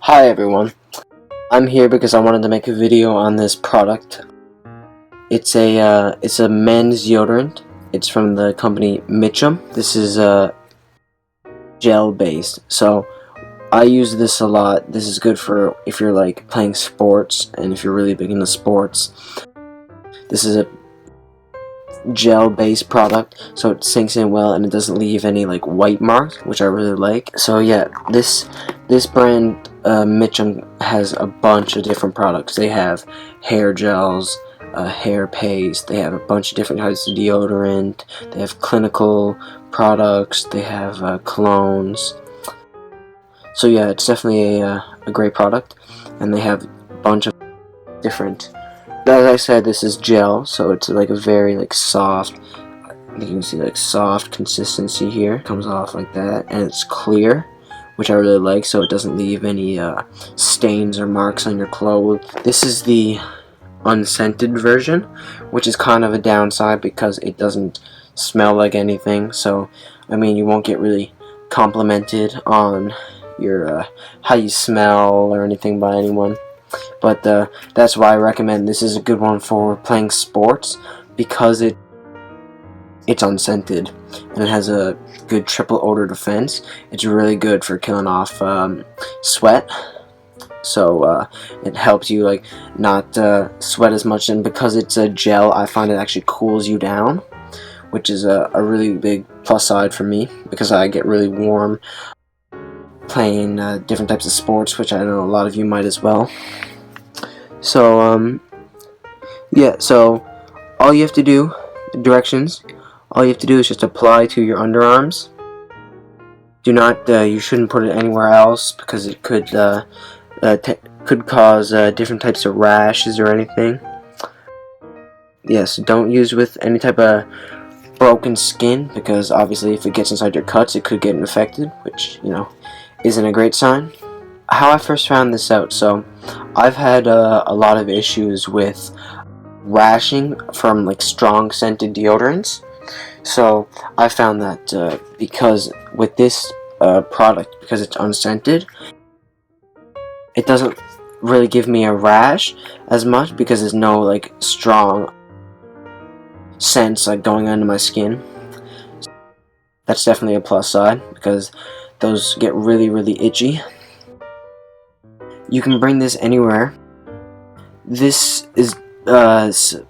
Hi everyone, I'm here because I wanted to make a video on this product. It's a men's deodorant. It's from the company Mitchum. This is gel based, so I use this a lot. This is good for if you're like playing sports and if you're really big into sports. This is a gel based product, so it sinks in well and it doesn't leave any like white marks, which I really like. So yeah, this brand Mitchum has a bunch of different products. They have hair gels, hair paste, they have a bunch of different types of deodorant, they have clinical products, they have colognes. So yeah, it's definitely a great product, and they have a bunch of different. As I said, this is gel, so it's like a very like soft. You can see like soft consistency here. It comes off like that, and it's clear, which I really like, so it doesn't leave any stains or marks on your clothes. This is the unscented version, which is kind of a downside because it doesn't smell like anything. So I mean, you won't get really complimented on your how you smell or anything by anyone. But that's why I recommend this is a good one for playing sports, because it's unscented and it has a good triple odor defense. It's really good for killing off sweat, so it helps you like not sweat as much, and because it's a gel, I find it actually cools you down, which is a really big plus side for me because I get really warm playing different types of sports, which I know a lot of you might as well. So yeah, so all you have to do, directions, all you have to do is just apply to your underarms. Do not, you shouldn't put it anywhere else because it could cause different types of rashes or anything. Yes, don't use with any type of broken skin, because obviously if it gets inside your cuts it could get infected, which, you know, isn't a great sign. How I first found this out, so I've had a lot of issues with rashing from like strong scented deodorants. So I found that because with this product, because it's unscented, it doesn't really give me a rash as much because there's no like strong scents like going under my skin. That's definitely a plus side because those get really itchy. You can bring this anywhere. This is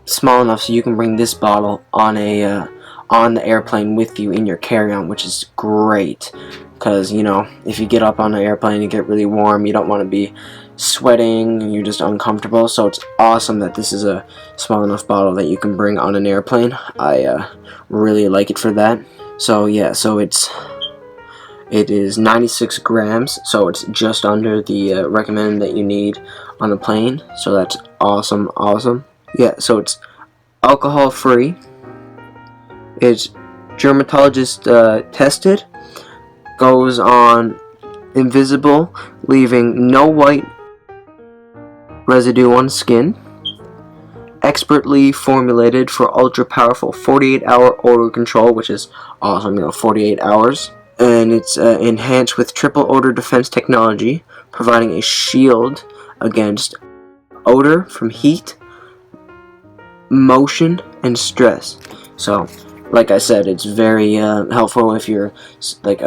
small enough so you can bring this bottle on a on the airplane with you in your carry-on, which is great because, you know, if you get up on the airplane you get really warm, you don't want to be sweating and you're just uncomfortable. So it's awesome that this is a small enough bottle that you can bring on an airplane. I really like it for that. So yeah, so it is 96 grams, so it's just under the recommended that you need on a plane, so that's awesome. Yeah, so it's alcohol free, it's dermatologist tested, goes on invisible, leaving no white residue on skin, expertly formulated for ultra powerful 48-hour odor control, which is awesome, you know, 48 hours. And it's enhanced with triple odor defense technology, providing a shield against odor from heat, motion, and stress. So, like I said, it's very helpful if you're like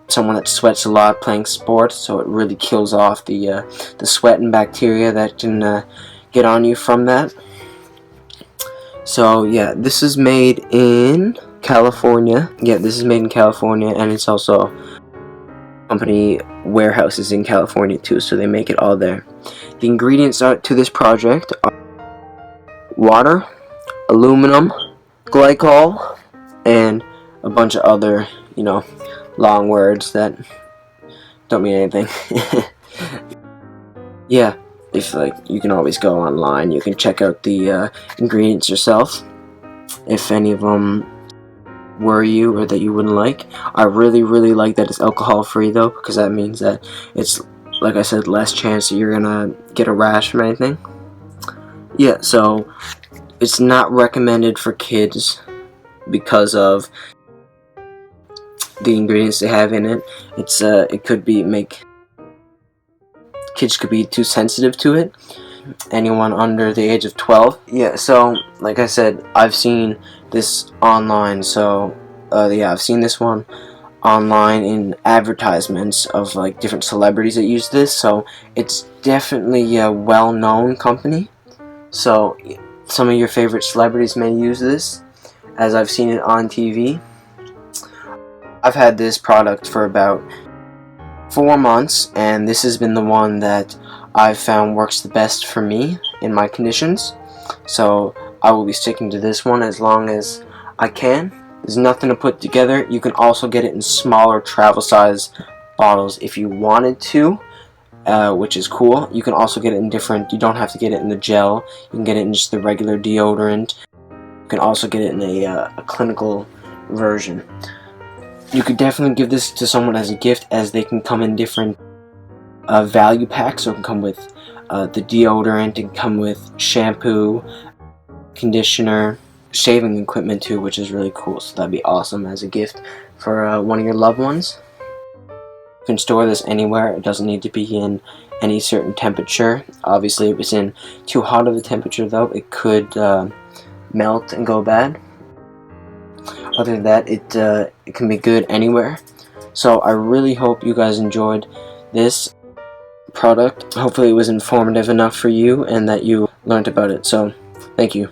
someone that sweats a lot playing sports. So it really kills off the sweat and bacteria that can get on you from that. So yeah, this is made in California. Yeah, this is made in California, and it's also company warehouses in California too, so they make it all there. The ingredients to this project are water, aluminum, glycol, and a bunch of other, you know, long words that don't mean anything. Yeah, if like you can always go online, you can check out the ingredients yourself if any of them worry you or that you wouldn't like. I really like that it's alcohol free though, because that means that it's, like I said, less chance that you're gonna get a rash from anything. Yeah, so it's not recommended for kids because of the ingredients they have in it. It's it could be make kids could be too sensitive to it. Anyone under the age of 12. Yeah, so like I said, I've seen this online, so yeah, I've seen this one online in advertisements of like different celebrities that use this, so it's definitely a well-known company. So some of your favorite celebrities may use this, as I've seen it on TV. I've had this product for about 4 months, and this has been the one that I've found works the best for me in my conditions. So I will be sticking to this one as long as I can. There's nothing to put together. You can also get it in smaller travel size bottles if you wanted to, which is cool. You can also get it in different, you don't have to get it in the gel. You can get it in just the regular deodorant. You can also get it in a clinical version. You could definitely give this to someone as a gift, as they can come in different value packs. So it can come with the deodorant, it can come with shampoo, conditioner, shaving equipment too, which is really cool. So that'd be awesome as a gift for one of your loved ones. You can store this anywhere. It doesn't need to be in any certain temperature. Obviously, if it's in too hot of a temperature though, it could melt and go bad. Other than that, it can be good anywhere. So I really hope you guys enjoyed this product. Hopefully it was informative enough for you and that you learned about it. So thank you.